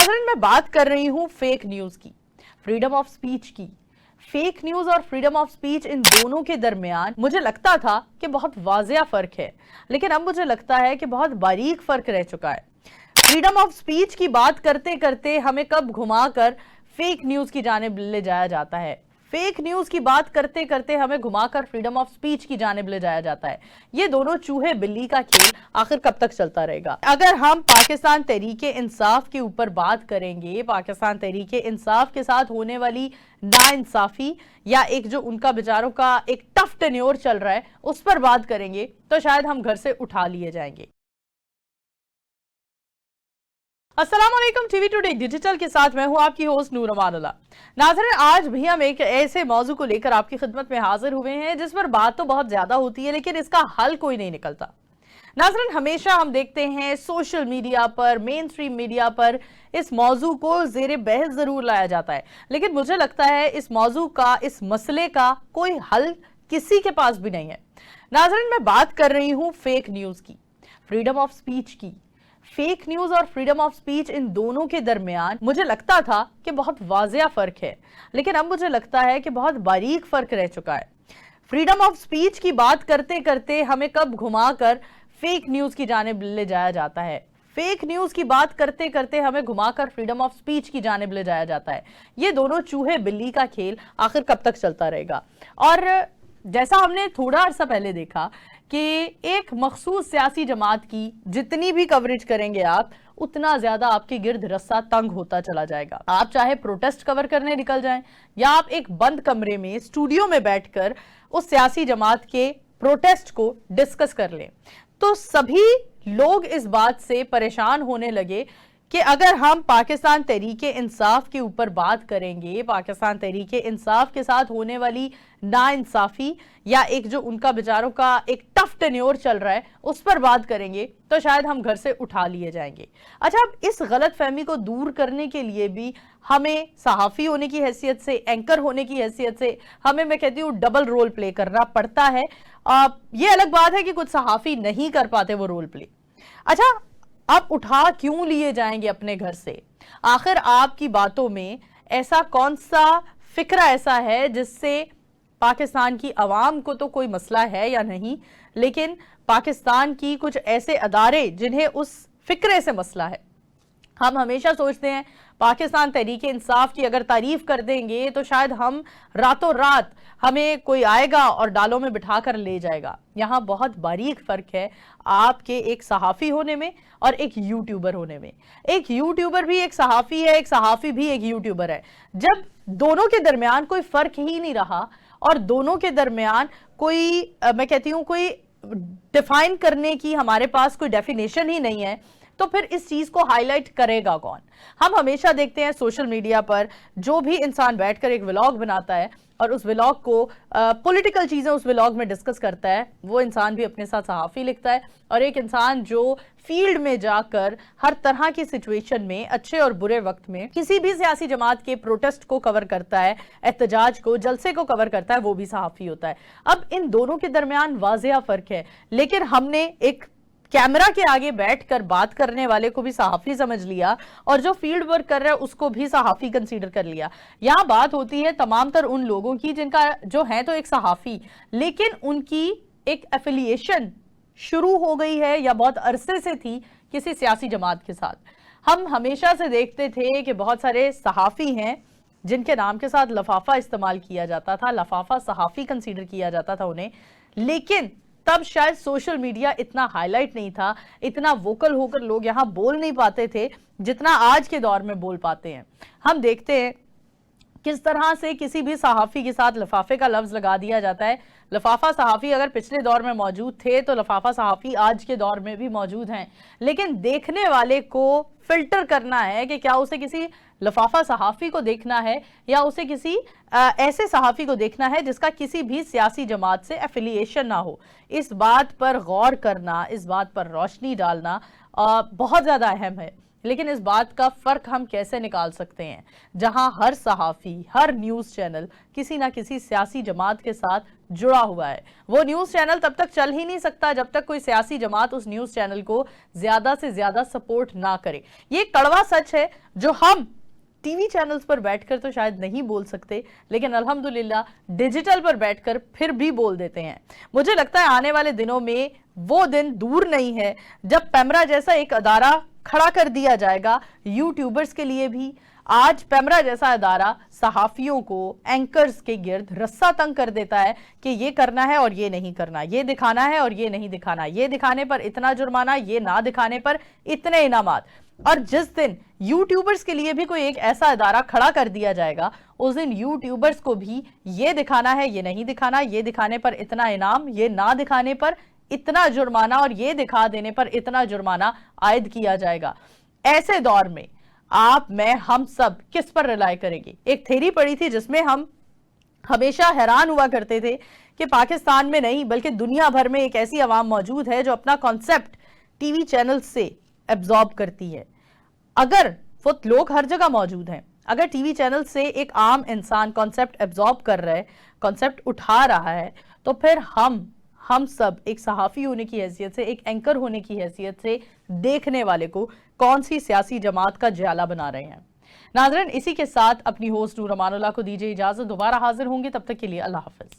नाज़रीन, मैं बात कर रही हूं फेक न्यूज की, फ्रीडम ऑफ स्पीच की। फेक न्यूज और फ्रीडम ऑफ स्पीच, इन दोनों के दरमियान मुझे लगता था कि बहुत वाज़िया फर्क है, लेकिन अब मुझे लगता है कि बहुत बारीक फर्क रह चुका है। फ्रीडम ऑफ स्पीच की बात करते करते हमें कब घुमाकर फेक न्यूज की जानिब ले जाया जाता है, फेक न्यूज की बात करते करते हमें घुमाकर फ्रीडम ऑफ स्पीच की जानिब ले जाया जाता है। ये दोनों चूहे बिल्ली का खेल आखिर कब तक चलता रहेगा? अगर हम पाकिस्तान तहरीके इंसाफ के ऊपर बात करेंगे, पाकिस्तान तहरीके इंसाफ के साथ होने वाली नाइंसाफी या एक जो उनका बेचारों का एक टफ टेन्योर चल रहा है उस पर बात करेंगे, तो शायद हम घर से उठा लिए जाएंगे। अस्सलाम वालेकुम, टीवी टुडे डिजिटल के साथ मैं हूं आपकी होस्ट नूर अमानुल्लाह। नाज़रीन, आज भी हम एक ऐसे मौजू को लेकर आपकी खिदमत में हाजिर हुए हैं जिस पर बात तो बहुत ज्यादा होती है, लेकिन इसका हल कोई नहीं निकलता। नाज़रीन, हमेशा हम देखते हैं सोशल मीडिया पर, मेन स्ट्रीम मीडिया पर इस मौजू को ज़ेरे बहस जरूर लाया जाता है, लेकिन मुझे लगता है इस मौजू का, इस मसले का कोई हल किसी के पास भी नहीं है। नाज़रीन, मैं बात कर रही हूं फेक न्यूज की, फ्रीडम ऑफ स्पीच की। फेक न्यूज और फ्रीडम ऑफ स्पीच, इन दोनों के दरमियान मुझे लगता था कि बहुत वाज़िया फर्क है, लेकिन अब मुझे लगता है कि बहुत बारीक फर्क रह चुका है। फ्रीडम ऑफ स्पीच की बात करते करते हमें कब घुमाकर फेक न्यूज की जानिब ले जाया जाता है, फेक न्यूज की बात करते करते हमें घुमाकर फ्रीडम ऑफ स्पीच की जानिब ले जाया जाता है। ये दोनों चूहे बिल्ली का खेल आखिर कब तक चलता रहेगा? और जैसा हमने थोड़ा अरसा पहले देखा कि एक मखसूस सियासी जमात की जितनी भी कवरेज करेंगे आप, उतना ज्यादा आपके गिर्द रस्सा तंग होता चला जाएगा। आप चाहे प्रोटेस्ट कवर करने निकल जाएं या आप एक बंद कमरे में स्टूडियो में बैठकर उस सियासी जमात के प्रोटेस्ट को डिस्कस कर लें, तो सभी लोग इस बात से परेशान होने लगे कि अगर हम पाकिस्तान तहरीके इंसाफ के ऊपर बात करेंगे, पाकिस्तान तहरीके इंसाफ के साथ होने वाली नाइंसाफी या एक जो उनका बेचारों का एक टफ टेन्योर चल रहा है उस पर बात करेंगे, तो शायद हम घर से उठा लिए जाएंगे। अच्छा, अब इस गलत फहमी को दूर करने के लिए भी हमें सहाफ़ी होने की हैसियत से, एंकर होने की हैसियत से हमें, मैं कहती हूँ, डबल रोल प्ले करना पड़ता है। ये अलग बात है कि कुछ सहाफ़ी नहीं कर पाते वो रोल प्ले। अच्छा, आप उठा क्यों लिए जाएंगे अपने घर से? आखिर आपकी बातों में ऐसा कौन सा फिक्रा ऐसा है जिससे पाकिस्तान की आवाम को तो कोई मसला है या नहीं, लेकिन पाकिस्तान की कुछ ऐसे अदारे जिन्हें उस फिक्रे से मसला है। हम हमेशा सोचते हैं पाकिस्तान तहरीके इंसाफ की अगर तारीफ कर देंगे तो शायद हम रातों रात हमें कोई आएगा और डालों में बिठा कर ले जाएगा। यहाँ बहुत बारीक फर्क है आपके एक सहाफ़ी होने में और एक यूट्यूबर होने में। एक यूट्यूबर भी एक सहाफ़ी है, एक सहाफ़ी भी एक यूट्यूबर है। जब दोनों के दरमियान कोई फर्क ही नहीं रहा और दोनों के दरमियान कोई, मैं कहती हूँ, कोई डिफाइन करने की हमारे पास कोई डेफिनेशन ही नहीं है, तो फिर इस चीज को हाईलाइट करेगा कौन? हम हमेशा देखते हैं सोशल मीडिया पर जो भी इंसान बैठकर एक व्लॉग बनाता है और उस व्लॉग को पॉलिटिकल चीजें उस व्लॉग में डिस्कस करता है, वो इंसान भी अपने साथ सहाफ़ी लिखता है। और एक इंसान जो फील्ड में जाकर हर तरह की सिचुएशन में, अच्छे और बुरे वक्त में, किसी भी सियासी जमात के प्रोटेस्ट को कवर करता है, एहतजाज को, जलसे को कवर करता है, वो भी सहाफ़ी होता है। अब इन दोनों के दरमियान वाज़िया फर्क है, लेकिन हमने एक कैमरा के आगे बैठकर बात करने वाले को भी सहाफ़ी समझ लिया और जो फील्ड वर्क कर रहा है उसको भी सहाफ़ी कंसीडर कर लिया। यहाँ बात होती है तमाम तर उन लोगों की जिनका जो है तो एक सहाफ़ी, लेकिन उनकी एक एफिलिएशन शुरू हो गई है या बहुत अरसे से थी किसी सियासी जमात के साथ। हम हमेशा से देखते थे कि बहुत सारे सहाफ़ी हैं जिनके नाम के साथ लफाफा इस्तेमाल किया जाता था, लफाफा सहाफ़ी कंसीडर किया जाता था उन्हें, लेकिन तब शायद सोशल मीडिया इतना हाईलाइट नहीं था, इतना वोकल होकर लोग यहाँ बोल नहीं पाते थे जितना आज के दौर में बोल पाते हैं। हम देखते हैं किस तरह से किसी भी सहाफ़ी के साथ लफाफे का लफ्ज़ लगा दिया जाता है। लफाफा सहाफ़ी अगर पिछले दौर में मौजूद थे तो लफाफा सहाफ़ी आज के दौर में भी मौजूद हैं, लेकिन देखने वाले को फिल्टर करना है कि क्या उसे किसी लफाफा सहाफ़ी को देखना है या उसे किसी ऐसे सहाफ़ी को देखना है जिसका किसी भी सियासी जमात से एफिलिएशन ना हो। इस बात पर गौर करना, इस बात पर रोशनी डालना बहुत ज़्यादा अहम है। लेकिन इस बात का फ़र्क हम कैसे निकाल सकते हैं जहां हर सहाफ़ी, हर न्यूज़ चैनल किसी ना किसी सियासी जमात के साथ जुड़ा हुआ है। वो न्यूज चैनल तब तक चल ही नहीं सकता जब तक कोई सियासी जमात उस न्यूज चैनल को ज्यादा से ज्यादा सपोर्ट ना करे। ये कड़वा सच है जो हम टीवी चैनल्स पर बैठकर तो शायद नहीं बोल सकते, लेकिन अल्हम्दुलिल्लाह डिजिटल पर बैठकर फिर भी बोल देते हैं। मुझे लगता है आने वाले दिनों में वो दिन दूर नहीं है जब पैमरा जैसा एक अदारा खड़ा कर दिया जाएगा यूट्यूबर्स के लिए भी। आज पैमरा जैसा अदारा सहाफियों को एंकर्स के गिर्द रस्सा तंग कर देता है कि ये करना है और ये नहीं करना, ये दिखाना है और ये नहीं दिखाना, ये दिखाने पर इतना जुर्माना, ये ना दिखाने पर इतने इनामात। और जिस दिन यूट्यूबर्स के लिए भी कोई एक ऐसा अदारा खड़ा कर दिया जाएगा, उस दिन यूट्यूबर्स को भी ये दिखाना है, ये नहीं दिखाना, ये दिखाने पर इतना इनाम, ये ना दिखाने पर इतना जुर्माना और ये दिखा देने पर इतना जुर्माना आयद किया जाएगा। ऐसे दौर में आप, मैं, हम सब किस पर रिलाय करेंगे? एक थ्योरी पढ़ी थी जिसमें हम हमेशा हैरान हुआ करते थे कि पाकिस्तान में नहीं बल्कि दुनिया भर में एक ऐसी आवाम मौजूद है जो अपना कॉन्सेप्ट टीवी चैनल से एब्जॉर्ब करती है। अगर वो लोग हर जगह मौजूद हैं, अगर टीवी चैनल से एक आम इंसान कॉन्सेप्ट एब्जॉर्ब कर रहा है, कॉन्सेप्ट उठा रहा है, तो फिर हम सब एक सहाफ़ी होने की हैसियत से, एक एंकर होने की हैसियत से देखने वाले को कौन सी सियासी जमात का ज्याला बना रहे हैं। नाज़रीन, इसी के साथ अपनी होस्ट नूर अमानुल्लाह को दीजिए इजाजत। दोबारा हाजिर होंगे, तब तक के लिए अल्लाह हाफिज।